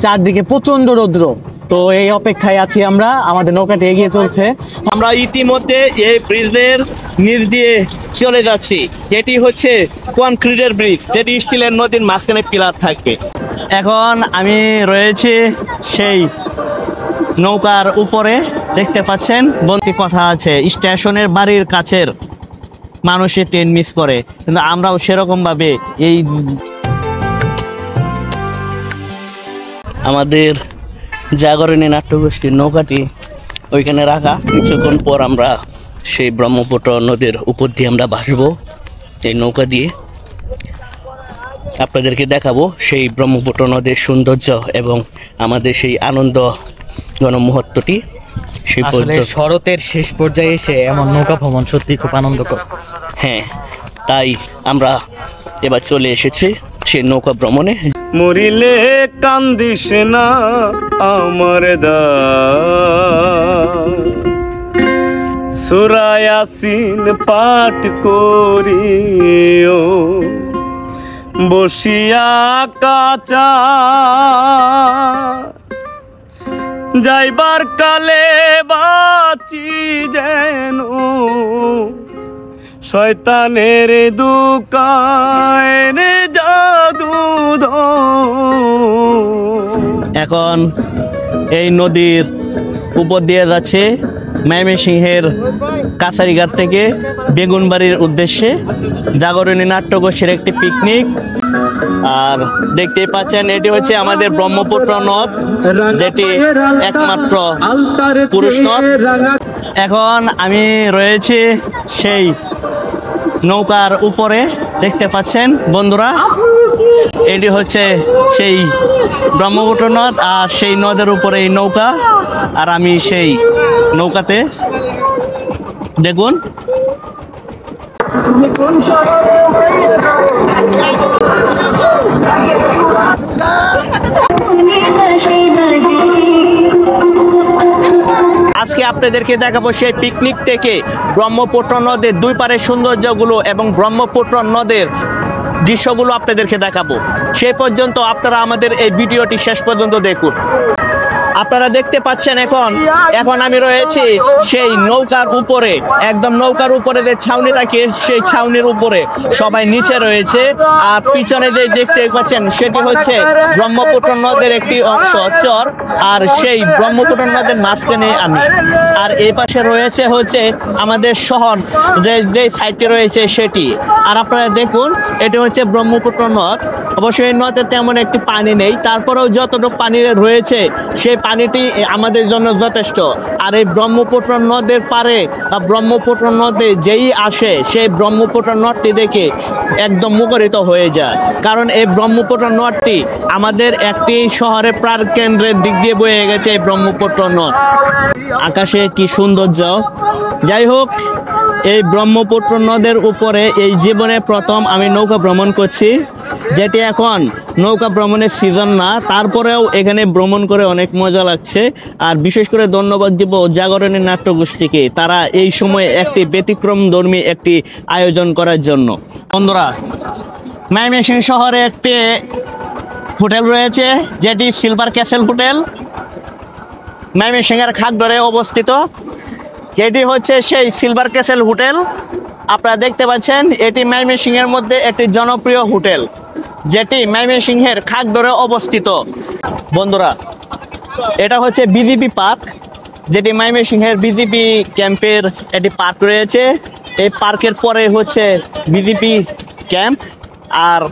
চারদিকে প্রচন্ড রৌদ্র। তো এই অপেক্ষায় আছি আমরা, আমাদের নৌকাটি এগিয়ে চলছে। আমরা ইতিমধ্যে এই ব্রিজের নিচ দিয়ে চলে যাচ্ছি। এটি হচ্ছে কনক্রিটের ব্রিজ, যেটি স্টিলের নদীর মাঝখানে পিলার থাকবে। এখন আমি রয়েছি সেই নৌকার উপরে, দেখতে পাচ্ছেন বন্তি কথা আছে, স্টেশনের বাড়ির কাছের মানুষে ট্রেন মিস করে, কিন্তু আমরাও সেরকম ভাবে এই আমাদের জাগরণী নাট্যগোষ্ঠীর নৌকাটি ওইখানে রাখা। কিছুক্ষণ পর আমরা সেই ব্রহ্মপুত্র নদীর উপর দিয়ে আমরা ভাসবো এই নৌকা দিয়ে। আপনাদেরকে দেখাবো সেই ব্রহ্মপুত্র নদীর সৌন্দর্য এবং আমাদের সেই আনন্দ গণমুহূর্তটি। সেই শরতের শেষ পর্যায়ে এসে এমন নৌকা ভ্রমণ সত্যি খুব আনন্দকর। হ্যাঁ, তাই আমরা এবার চলে এসেছি সেই নৌকা ভ্রমণে। মরিলে কান্দিস না আমার দা, সূরা ইয়াসিন পাঠ করিও বসিয়া কাচা, যাইবার কালে বাঁচি যেন শয়তানের দুকায় জাদু। এখন এই নদীর উপর দিয়ে যাচ্ছে ময়মনসিংহের কাছারিঘাট থেকে বেগুনবাড়ির উদ্দেশ্যে জাগরণী নাট্যগোষ্ঠীর একটি পিকনিক। আর দেখতেই পাচ্ছেন এটি হচ্ছে আমাদের ব্রহ্মপুত্র নদ, যেটি একমাত্র পুরুষ নদ। এখন আমি রয়েছি সেই নৌকার উপরে, দেখতে পাচ্ছেন বন্ধুরা, এটি হচ্ছে সেই ব্রহ্মপুত্র নদ, আর সেই নদের উপরে এই নৌকা, আর আমি সেই নৌকাতে। দেখুন আজকে আপনাদেরকে দেখাবো সেই পিকনিক থেকে ব্রহ্মপুত্র নদের দুই পারের সৌন্দর্যগুলো এবং ব্রহ্মপুত্র নদের দৃশ্যগুলো আপনাদেরকে দেখাবো। সেই পর্যন্ত আপনারা আমাদের এই ভিডিওটি শেষ পর্যন্ত দেখুন। আপনারা দেখতে পাচ্ছেন এখন আমি রয়েছি সেই নৌকার উপরে, একদম নৌকার উপরে যে ছাউনি থাকে সেই ছাউনির উপরে সবাই নিচে রয়েছে। আর পিছনে যে দেখতে পাচ্ছেন সেটি হচ্ছে ব্রহ্মপুত্র নদের একটি অংশ চর, আর সেই ব্রহ্মপুত্র নদের মাঝখানে আমি। আর এই পাশে রয়েছে হচ্ছে আমাদের শহর, যে সাইডটি রয়েছে সেটি। আর আপনারা দেখুন এটি হচ্ছে ব্রহ্মপুত্র নদ। অবশ্যই নদে তেমন একটি পানি নেই, তারপরেও যতটুকু পানি রয়েছে সেই পানিটি আমাদের জন্য যথেষ্ট। আর এই ব্রহ্মপুত্র নদের পারে বা ব্রহ্মপুত্র নদে যেই আসে সেই ব্রহ্মপুত্র নদটি দেখে একদম মুখরিত হয়ে যায়, কারণ এই ব্রহ্মপুত্র নদটি আমাদের একটি শহরের প্রাণ কেন্দ্রের দিক দিয়ে বয়ে গেছে এই ব্রহ্মপুত্র নদ। আকাশে কি সৌন্দর্য! যাই হোক, এই ব্রহ্মপুত্র নদের উপরে এই জীবনে প্রথম আমি নৌকা ভ্রমণ করছি, যেটি এখন নৌকা ভ্রমণের সিজন না, তারপরেও এখানে ভ্রমণ করে অনেক মজা লাগছে। আর বিশেষ করে ধন্যবাদ দিব জাগরণী নাট্যগোষ্ঠীকে, তারা এই সময় একটি ব্যতিক্রম ধর্মী একটি আয়োজন করার জন্য। বন্ধুরা, ময়মনসিংহ শহরে একটি হোটেল রয়েছে, যেটি সিলভার ক্যাসেল হোটেল, ময়মনসিংহের খাগড়ায় অবস্থিত। এটি হচ্ছে সেই সিলভার ক্যাসেল হোটেল। আপনারা দেখতে পাচ্ছেন এটি ময়মনসিংহের মধ্যে একটি জনপ্রিয় হোটেল, যেটি ময়মনসিংহের খাগড়ায় অবস্থিত। বন্ধুরা, এটা হচ্ছে বিজেপি পার্ক, যেটি ময়মনসিংহের বিজেপি ক্যাম্পের একটি পার্ক রয়েছে। এই পার্কের পরে হচ্ছে বিজেপি ক্যাম্প, আর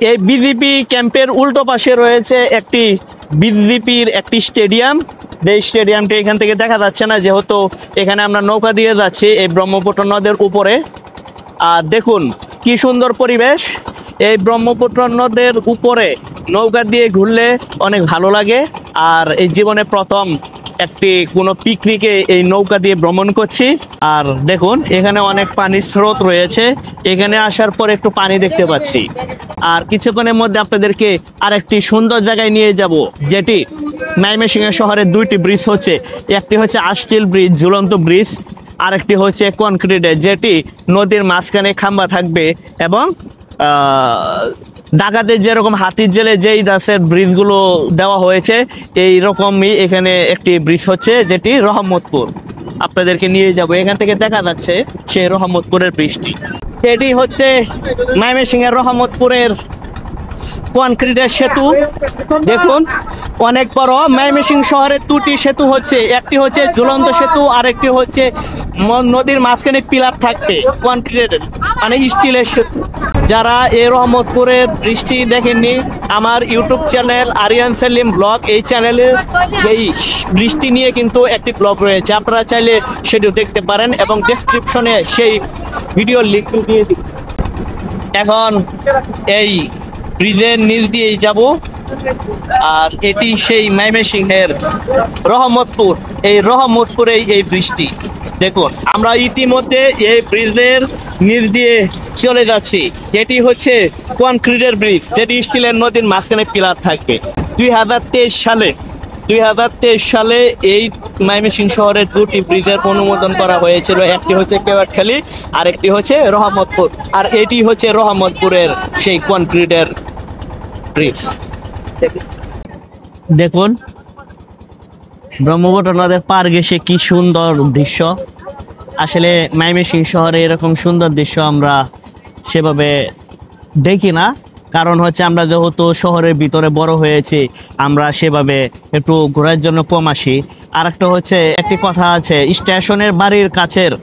এই বিজেপি ক্যাম্পের উল্টো পাশে রয়েছে একটি বিজেপির একটি স্টেডিয়াম। এই স্টেডিয়ামটি এখান থেকে দেখা যাচ্ছে না, যেহেতু এখানে আমরা নৌকা দিয়ে যাচ্ছি এই ব্রহ্মপুত্র নদের উপরে। আর দেখুন কি সুন্দর পরিবেশ! এই ব্রহ্মপুত্র নদের উপরে নৌকা দিয়ে ঘুরলে অনেক ভালো লাগে। আর এই জীবনে প্রথম একটি কোনো পিকনিকে এই নৌকা দিয়ে ভ্রমণ করছি। আর দেখুন এখানে অনেক পানির স্রোত রয়েছে, এখানে আসার পর একটু পানি দেখতে পাচ্ছি। আর কিছুক্ষণের মধ্যে আপনাদেরকে আরেকটি সুন্দর জায়গায় নিয়ে যাব, যেটি ময়মনসিংহ শহরের দুইটি ব্রিজ হচ্ছে, একটি হচ্ছে আস্টিল ব্রিজ, ঝুলন্ত ব্রিজ, আরেকটি হচ্ছে কনক্রিটের, যেটি নদীর মাঝখানে খাম্বা থাকবে এবং ঢাকাতে যেরকম হাতির জেলে যেই দাসের ব্রিজগুলো দেওয়া হয়েছে এই রকমই এখানে একটি ব্রিজ হচ্ছে, যেটি রহমতপুর। আপনাদেরকে নিয়ে যাব, এখান থেকে দেখা যাচ্ছে সেই রহমতপুরের ব্রিজটি। এটি হচ্ছে ময়মনসিংহের রহমতপুরের কনক্রিটের সেতু। দেখুন অনেক বড়। ময়মনসিংহ শহরের দুটি সেতু হচ্ছে, একটি হচ্ছে ঝুলন্ত সেতু আর একটি হচ্ছে নদীর মাঝখানে পিলার থাকবে কনক্রিটের, মানে স্টিলের সেতু। যারা এই রহমতপুরের বৃষ্টি দেখেননি, আমার YouTube channel Aryan Selim blog, এই চ্যানেলে এই বৃষ্টি নিয়ে কিন্তু একটি ব্লগ রয়েছে, আপনারা চাইলে সেটিও দেখতে পারেন এবং ডেসক্রিপশনে সেই ভিডিওর লিঙ্ক দিয়ে দিই। এখন এই ব্রিজের নিচ দিয়েই যাব, আর এটি সেই ময়মনসিংহের রহমতপুর। এই রহমতপুরে এই বৃষ্টি দেখুন, আমরা ইতিমধ্যে এই ব্রিজের নিচ দিয়ে চলে যাচ্ছি। এটি হচ্ছে কনক্রিটের ব্রিজ, যেটি স্টিলের নদীর মাঝখানে পিলার থাকবে। 2023 সালে এই ময়মনসিংহ শহরের দুটি ব্রিজের অনুমোদন করা হয়েছিল, একটি হচ্ছে কেওয়াটখালী আর একটি হচ্ছে রহমতপুর। আর এটি হচ্ছে রহমতপুরের সেই কনক্রিটের ব্রিজ। দেখুন ব্রহ্মপুত্র নদের পার ঘেঁষে কি সুন্দর দৃশ্য। আসলে ময়মনসিংহ শহরে এরকম সুন্দর দৃশ্য আমরা সেভাবে দেখি না, কারণ হচ্ছে আমরা যেহেতু শহরের ভিতরে বড় হয়েছি, আমরা সেভাবে একটু ঘোরার জন্য কম আসি। আর একটা হচ্ছে একটি কথা আছে, স্টেশনের বাড়ির কাছের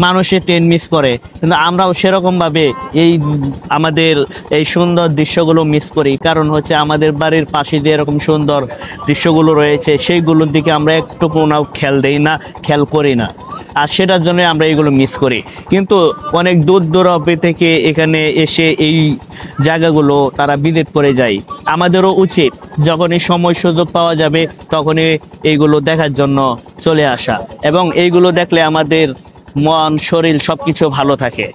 মানুষে ট্রেন মিস করে, কিন্তু আমরাও সেরকম ভাবে এই আমাদের এই সুন্দর দৃশ্যগুলো মিস করি, কারণ হচ্ছে আমাদের বাড়ির পাশে যে এরকম সুন্দর দৃশ্যগুলো রয়েছে সেইগুলোর দিকে আমরা একটু কোনো খেয়াল দেই না, খেয়াল করি না, আর সেটার জন্য আমরা এইগুলো মিস করি। কিন্তু অনেক দূর দূরান্তে থেকে এখানে এসে এই জায়গাগুলো তারা ভিজিট করে যায়। আমাদেরও উচিত যখনই সময় সুযোগ পাওয়া যাবে তখনই এইগুলো দেখার জন্য চলে আসা, এবং এইগুলো দেখলে আমাদের মন শরীর সবকিছু ভালো থাকে।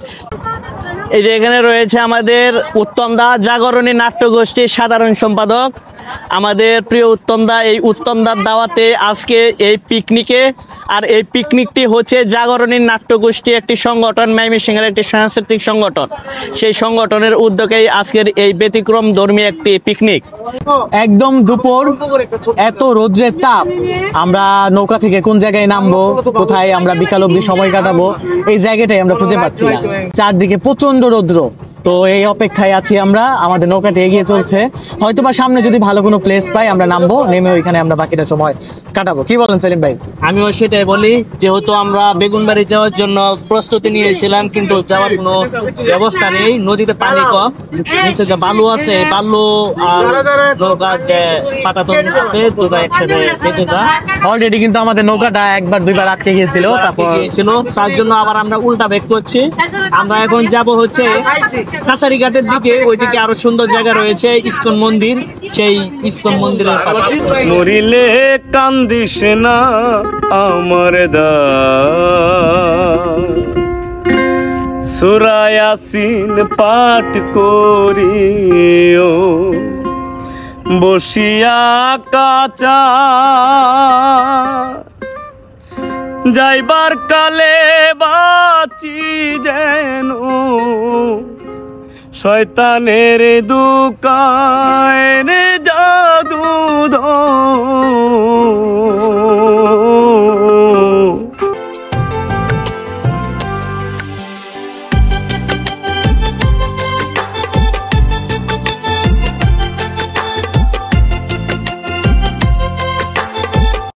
এই যে এখানে রয়েছে আমাদের উত্তম দা, জাগরণী নাট্যগোষ্ঠীর সাধারণ সম্পাদক। আমাদের প্রিয় উত্তম দা, এই উত্তম দার দাওয়াতে আজকে এই পিকনিকে। আর এই পিকনিকটি হচ্ছে জাগরণী নাট্যগোষ্ঠী একটি সংগঠন, ময়মনসিংহের একটি সাংস্কৃতিক সংগঠন, সেই সংগঠনের উদ্যোগেই আজকের এই ব্যতিক্রম ধর্মী একটি পিকনিক। একদম দুপুর, এত রৌদ্রের তাপ, আমরা নৌকা থেকে কোন জায়গায় নামবো, কোথায় আমরা বিকাল অবধি সময় কাটাবো, এই জায়গাটাই আমরা খুঁজে পাচ্ছি না। চারদিকে প্রচন্ড রৌদ্র, তো এই অপেক্ষায় আছি আমরা। আমাদের নৌকাটি এগিয়ে চলছে, হয়তোবা সামনে যদি ভালো কোনো প্লেস পাই আমরা নামবো, নেমে ওইখানে আমরা বাকিটা সময় কাটাবো। কি বলেন সেলিম ভাই? আমিও সেটাই বলি, যেহেতু আমরা বেগুনবাড়ি যাওয়ার জন্য প্রস্তুতি নিয়েছিলাম, কিন্তু যাওয়ার কোনো ব্যবস্থা নেই, নদীতে পানি কম, নিচে যে বালু আছে, বালু আর নৌকার যে পাটাতন আছে দুটো একসাথে বেঁচে যায়। অলরেডি কিন্তু আমাদের নৌকাটা একবার দুইবার আটকে গিয়েছিল, তারপর গিয়েছিল, তার জন্য আবার আমরা উল্টা বেগ করছি। আমরা এখন যাব হচ্ছে কাছারি ঘাটের দিকে, ওইদিকে আরো সুন্দর জায়গা রয়েছে, ইস্কন মন্দির, সেই ইস্কন মন্দিরের পাশে। মরিলে কান্দিস না আমার দা, সূরা ইয়াসিন পাঠ করিও বসিয়া কাচা, যাইবার কালে বাঁচি যেন শয়তানের দুকায় রে যা